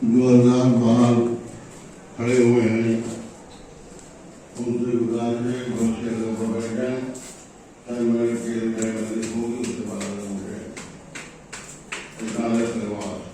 جو حضرات باہر کھڑے ہوئے ہیں ان سے گزارش ہے کہ بچے اگر پر بیٹھ جائیں تاکہ میرے کیل میں مجلس ہوگی اس سے باہر ہوں گے اطالع سلوات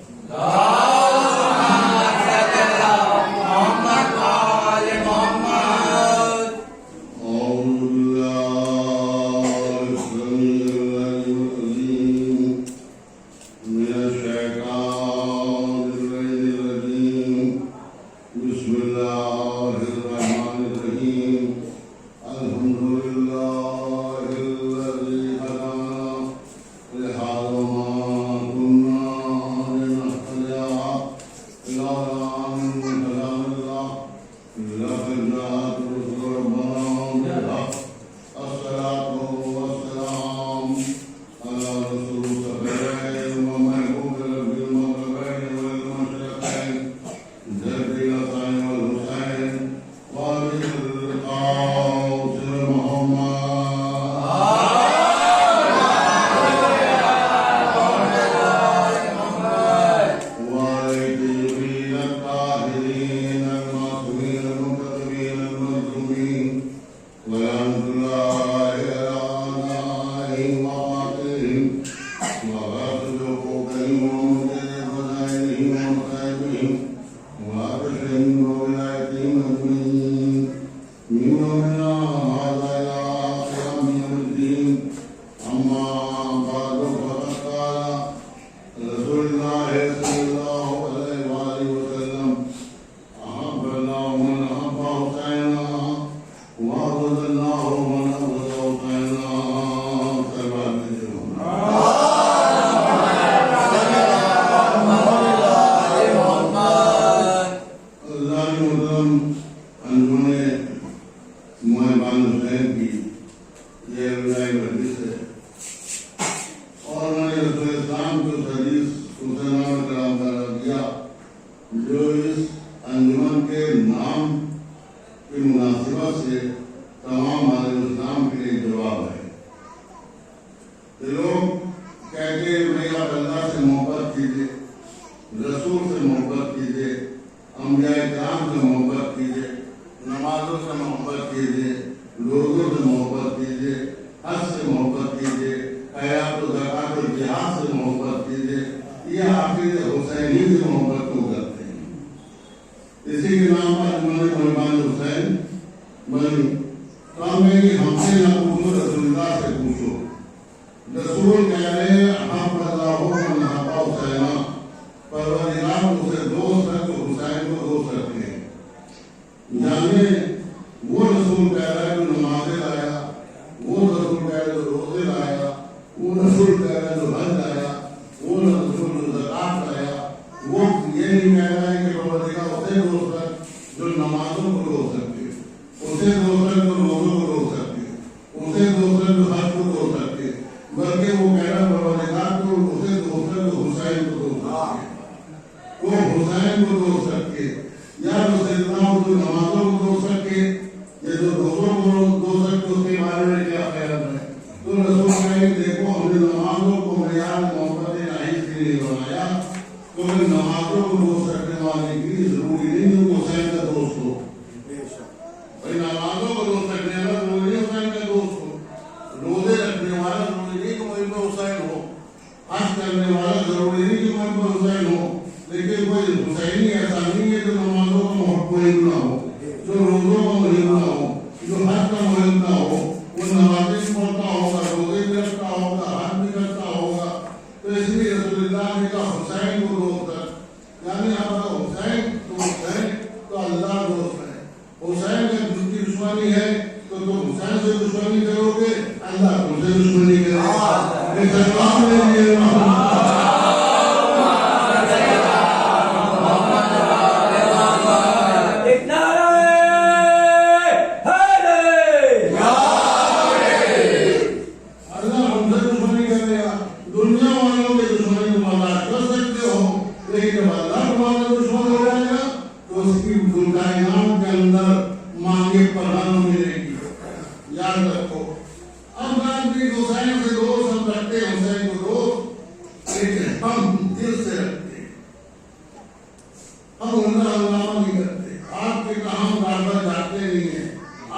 ہم اللہ اللہ نہیں کرتے، آپ کے کام بار جاتے نہیں ہیں،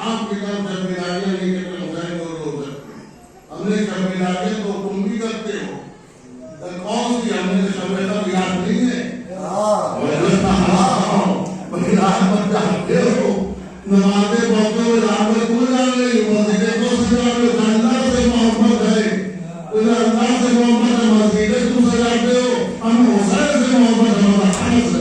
آپ کی طرف شرمندگیاں نہیں کرتے حسین کو رو سکتے، ہم نے شرمندگیاں تو تم بھی کرتے ہو، کون سی ہم نے شرمندہ یاد نہیں ہے، رات پر جاتے ہو، نمازیں پڑھتے ہو، رات پر کیوں جا رہی ہو، مسجدیں تو سجا رہے ہو، اللہ سے محبت ہے، اللہ سے محبت ہے، مسجدیں تو سجاتے ہو، ہم حسین سے محبت ہے، ہمارا سے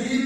3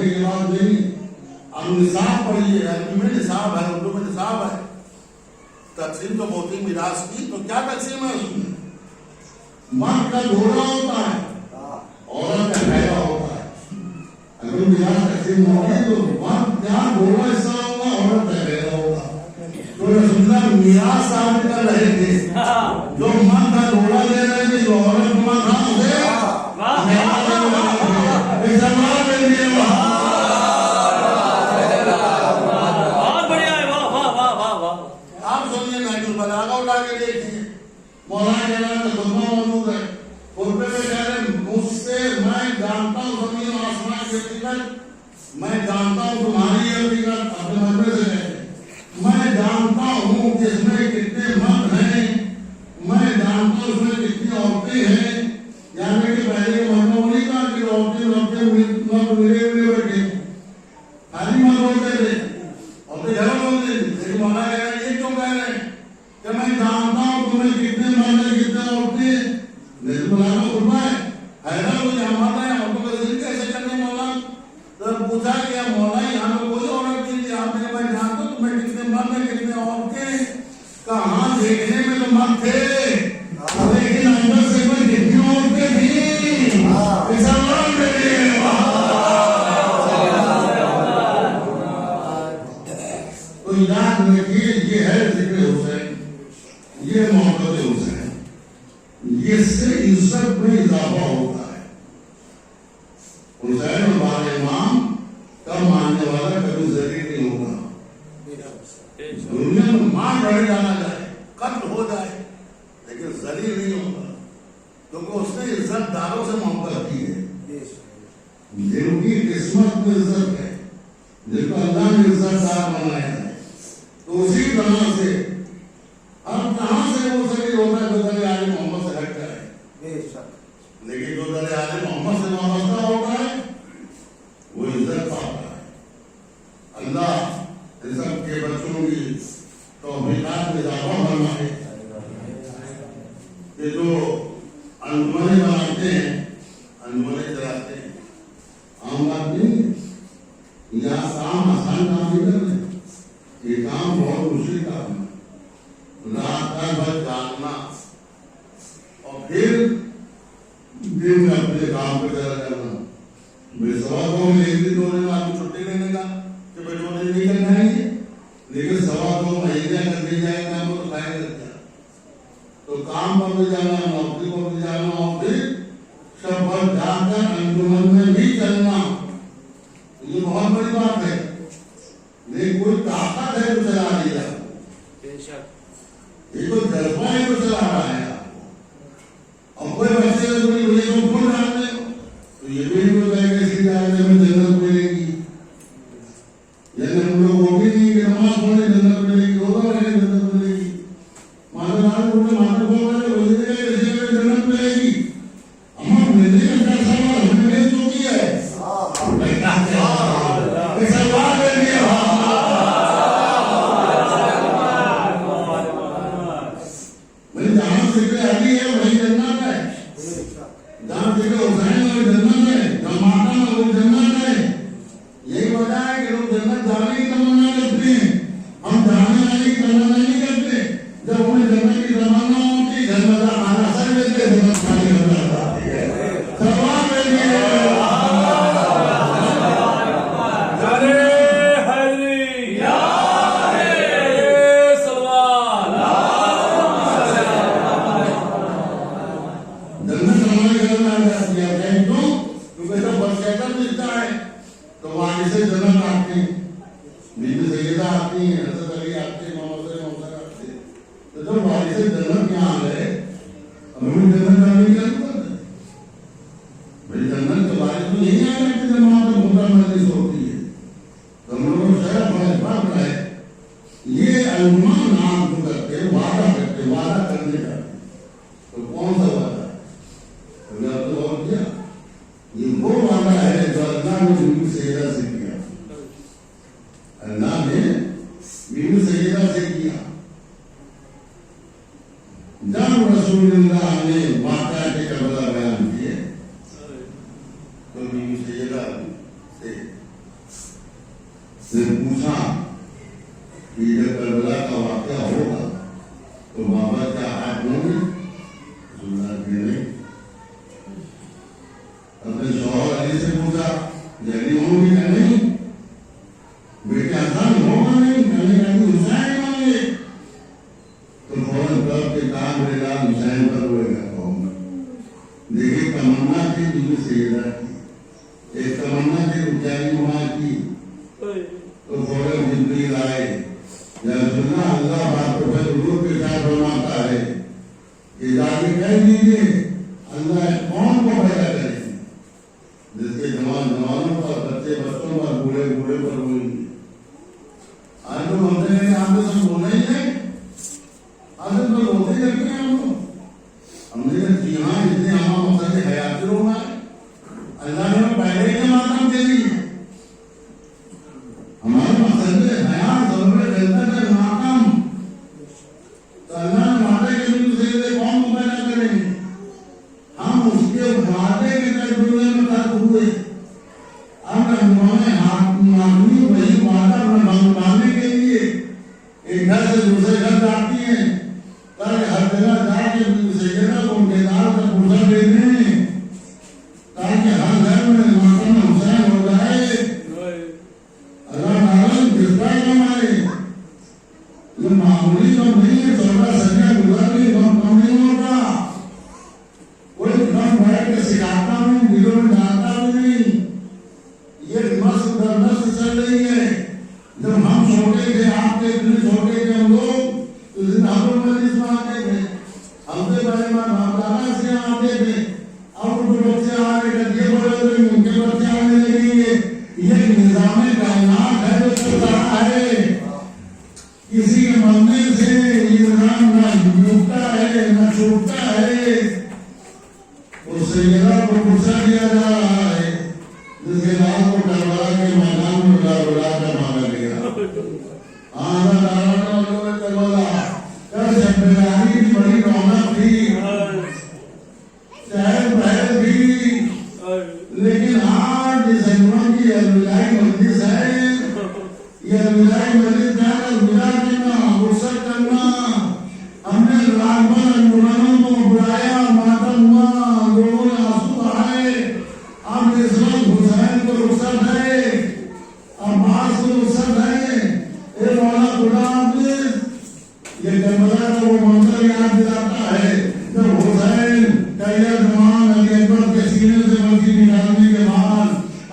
لکھنے کے بعد نہیں. اب نصاب پڑھیے, عربی میں نصاب ہے, اردو میں نصاب ہے. تقسیم تو ہوتی میراث کی, تو کیا تقسیم ہے اس میں؟ مرد کا گھوڑا ہوتا ہے, عورت کا پھیلا ہوتا ہے. اگر میراث تقسیم ہوگی تو مرد کیا گھوڑا حصہ ہوگا, عورت کا پھیلا ہوگا. تو رسول اللہ میراث ثابت کر رہے تھے, جو مرد کا گھوڑا لے رہے تھے, جو عورت کو کہاں سے مولانا جلال کا خطبہ موجود ہے. خطبے میں کہہ رہے مجھ سے میں جانتا ہوں زمین و آسمان کی حقیقت, میں جانتا ہوں تمہاری حقیقت. اپنے مجمع سے کہتے ہیں میں جانتا ہوں کہ اس میں کتنے مرد ہیں, میں جانتا ہوں اس میں کتنی عورتیں ہیں. یعنی کہ پہلے کے مجمع نہیں تھا کہ عورتیں مرد ملے ہوئے بیٹھے, خالی مرد ہوتے تھے, عورتیں گھر ہوتے تھے. لیکن مولانا کہہ رہے ہیں یہ کیوں کہہ رہے ہیں کہ میں جانتا ہوں تمہیں کتنے مرد ہیں کتنے عورتیں. لیکن مولانا خطبہ ہے, حیران ہو جہاں مرد ہیں عورتوں کا ذکر کیسے کرنے مولانا. تو پوچھا کہ مولانا یہاں پہ کوئی عورت نہیں تھی, آپ نے میں جانتا ہوں تمہیں کتنے مرد ہیں کتنے عورتیں. کہاں دیکھنے میں تو مرد تھے لیکن اندر سے میں کتنی عورتیں تھیں. مسلمان بیٹے تو یاد رکھیے یہ ہے ذکر حسین, یہ محبت حسین, یہ سے عزت میں اضافہ ہوتا ہے. حسین ہمارے امام کا ماننے والا کبھی ذلیل نہیں ہوگا. دنیا میں مار ڈال جانا جائے, قتل ہو جائے, لیکن ذلیل نہیں ہوگا, کیونکہ اس نے عزت داروں سے محبت کی ہے. جن کی قسمت میں عزت ہے, جن کو اللہ نے عزت دار بنایا ہے, تو اسی طرح سے اب کہاں سے وہ ذلیل ہوتا ہے جو در آل محمد سے ہٹ جائے. لیکن جو در آل محمد سے وابستہ ہوتا ہے وہ عزت پاتا ہے. اللہ رزق کے بچوں کی توفیقات میں اضافہ فرمائے کہ جو انجمنیں بناتے ہیں, انجمنیں چلاتے ہیں, عام آدمی یہاں کام آسان کام نہیں کر رہے, یہ کام بہت مشکل کام ہے. رات بھر جاگنا اور پھر دن میں اپنے کام پہ چلا جانا. میرے سوا دو میں ایک دن 2 دن آدمی چھٹی لینے کا کہ بھائی 2 دن نہیں کرنا ہے یہ, لیکن 2.25 مہینے اگر نہیں جائے گا تو کھائے لگتا ہے. تو کام پر بھی جانا, نوکری پر بھی جانا, اور پھر سب پر جا کر انجمن میں بھی چلنا, یہ بہت بڑی بات ہے. لیکن کوئی طاقت ہے جو چلا رہی ہے, یہ کوئی جذبہ ہے جو چلا رہا ہے آپ کو. اور کوئی بچے کو بھول جاتے ہو تو یہ بھی نہیں ہوتا ہے کہ اسی جانے میں جنت ملے گی, یعنی ہم لوگ وہ بھی نہیں کہ نماز پڑھنے جنت ملے گی, روزہ رکھنے جنت ملے گی, مادر جنت ملے گی. ہم ملنے کا سوال ہم نے تو کیا ہے, جہاں ذکر علی ہے وہی جنت ہے, جہاں ذکر حسین ہے وہی جنت ہے, جہاں ماتم ہے وہی جنت ہے. یہی وجہ ہے کہ لوگ جنت جانے کی تمنا کرتے ہیں, ہم جانے والے کی تمنا نہیں کرتے. جب انہیں جنت کی تمنا ہوتی جنت کا کھانا سر لیتے جنت کھانے ہو جاتا ہے. سوال جنت آتی ہیں, بیوی سیدہ آتی ہیں, حضرت علی آتے ہیں, محمد صلی اللہ آتے ہیں. تو جب وارث جنت یہاں گئے, ہمیں جنت جانے کی ضرورت ہے. بھائی جنت کے وارث تو یہی آ رہے جب وہاں پہ گھومنا مجلس ہوتی ہے. تو ہم لوگوں کو شاید بڑا فرق ہے. یہ علماء نام جو کرتے وعدہ کرتے, وعدہ کرنے کا, تو کون سا وعدہ ہے؟ ہم نے آپ کو غور کیا, یہ وہ وعدہ ہے جو اللہ نے بیوی سیدہ سے کیا. اللہ نے بیوی سیدہ سے کیا. جب رسول اللہ نے واقعہ کے کربلا بیان کیے تو بیوی سیدہ سے سے پوچھا کہ جب کربلا کا واقعہ ہوگا تو بابا کیا ہاتھ ہوں گے؟ سننا کہ نہیں. اپنے شوہر علی سے پوچھا جلی ہوں گی کہ نہیں؟ بیٹے حسن ہوگا نہیں کبھی حسین ہوں گے. تو فوراً کب کے کام میرے لال حسین پر ہوئے گا قوم. دیکھیے تمنا کی دل سیدہ کی ایک تمنا کی اونچائی وہاں کی. تو فوراً جبریل آئے یا سننا اللہ بات کو پھر حضور کے ساتھ فرماتا ہے کہ جا کے کہہ دیجیے اللہ کون کو پیدا کرے جس کے جوانوں پر بچے بچوں پر بوڑھے بوڑھے پر ہوئی. آج تو ہم نے آپ کو سب بولا ہی ہے. آج تو ہوتے ہی رکھتے ہیں ہم نے جی ہاں اتنے ہمارا مقصد حیات ہونا ہے. اللہ نے پہلے ہی ماتم دے دی. ہمارا مقصد حیات ضرورت بہتر ہے ماتم. تو اللہ نے وعدے کے بھی دوسرے کون کو پیدا کریں گے. ہم اس کے وعدے کے تحت دنیا میں تک ہوئے. اب ہمارے ہاتھ آدمی وہی وعدہ باندھنے کے لیے ایک گھر سے دوسرے گھر جاتی ہیں تاکہ ہر جگہ جا کے سیدنا کو ان کے دار کا پوچھا دے دیں تاکہ ہر گھر میں ماتم حسین ہو جائے. اللہ تعالیٰ جس طرح ہمارے یہ معمولی کم نہیں ہے. 14 سنیاں گزر گئی کم نہیں ہوتا. کوئی کم بیٹھ کے سکھاتا نہیں دلوں میں جانتا بھی نہیں. یہ نسل در نسل چل رہی ہے. جب ہم چھوٹے تھے آپ کے اتنے چھوٹے تھے ہم لوگ تو زندہ مجلس میں آتے تھے. ہم سے بڑے ماں سے آتے تھے. اب ان کے بچے آ رہے تھے یہ بڑے ہوئے ان کے بچے آنے لگیں گے. یہ نظام کائنات ہے جو چل رہا ہے. کسی کے مرنے سے یہ نظام نہ ڈوبتا ہے نہ چھوٹتا ہے. اس سیدہ کو پوچھا دیا جا رہا ہے جس کے نام کو کربلا کے میدان میں کربلا کا مانا گیا. آنا ڈالا ڈالا کربلا کر شبیانی کی بڑی رونق تھی چہل پہل تھی. لیکن آج اس انجمن کی الوداعی مجلس ہے. یہ الوداعی مجلس ہے الوداع کرنا غصت کرنا. ہم نے راگبر انجمنوں کو بلایا ماتم ہوا لوگوں نے آنسو بہائے. اب اس وقت حسین کو رخصت ہے عباس کو رخصت ہے. اے مولا خدا حافظ. یہ کربلا کا وہ منظر یاد دلاتا ہے جب حسین کیا زمان علی اکبر کے سینے سے بچی نکالنے کے بعد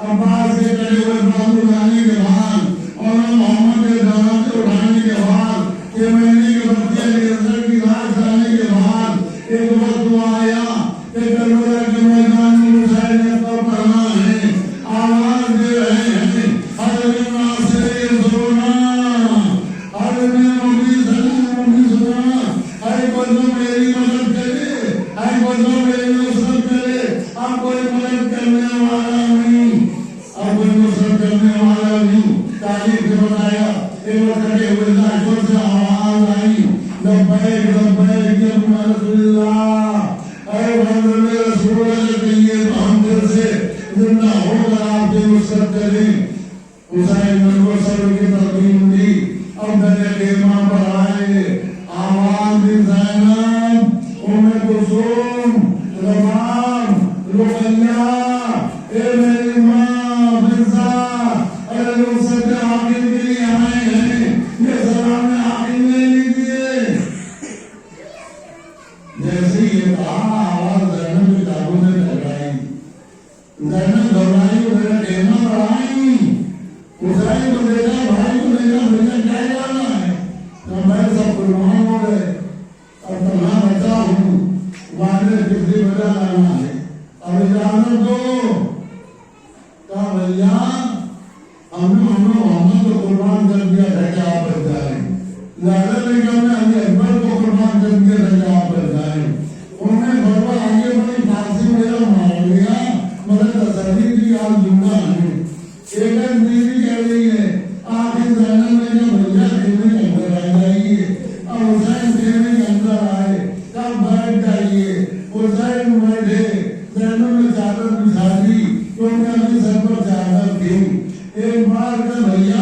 عباس کے کڑے ہوئے بازو اٹھانے کے بعد اور محمد کے دانتے اٹھانے کے بعد کہ مہینے کے بچے علی اکبر کی لاش لانے کے بعد ایک وقت آیا کہ کربلا کے میدان میں حسین نے اپنا پڑھنا ہے. آواز دے رہے ہیں حضرت ناصر سونا حضرت مبی سونا اے بندو میری مدد کرے اے بندو میری نصرت کرے. اب کوئی مدد کرنے والا نہیں اب کوئی نصرت کرنے والا نہیں. تاریخ نے بتایا ایک وقت کھڑے ہوئے لاشوں سے آواز آئی لبیک لبیک یا رسول اللہ. اے بندو رسول اللہ کہیے تو ہم دل سے زندہ ہو کر آپ کی نصرت کریں. حسین نے وہ سب کی تقدیم دی. اب میرے خیمہ پر آئے آواز دی زینب ام کلثوم رباب رقیہ اے میری ماں مرزا اے نصرت آخر کے لیے آئے ہیں. یہ سلام آخر لے لیجیے. جیسے یہ کہا آواز زینب کی کابوں نے ٹکرائی. زینب گھبرائی کو میرا خیمہ پر آئی. حسین کو دیکھا بھائی کو دیکھا مجھے کیا جانا ہے. تو میں سب قربان ہو گئے. اب تنہا بچا ہوں والے کسی وجہ لانا ہے. اب اجازت دو کہا بھیا ہم نے محمد کو قربان کر دیا تھا کہ آپ بچ جائیں. لہذا نہیں ہم نے علی اکبر کو قربان کر دیا تھا کہ آپ بچ جائیں. انہوں نے بربر آگے بڑی فارسی میرا مار لیا مگر تصدیق کی آپ زندہ نہیں. ایک بیوی کہہ رہی ہے آخر زینب نے کہا بھیا خیمے کے اندر آ جائیے. اب حسین خیمے کے اندر آئے. کب بیٹھ جائیے. حسین بیٹھے. زینب نے چادر بچھا دی کیونکہ ابھی سر پر چادر تھی. ایک بار کا بھیا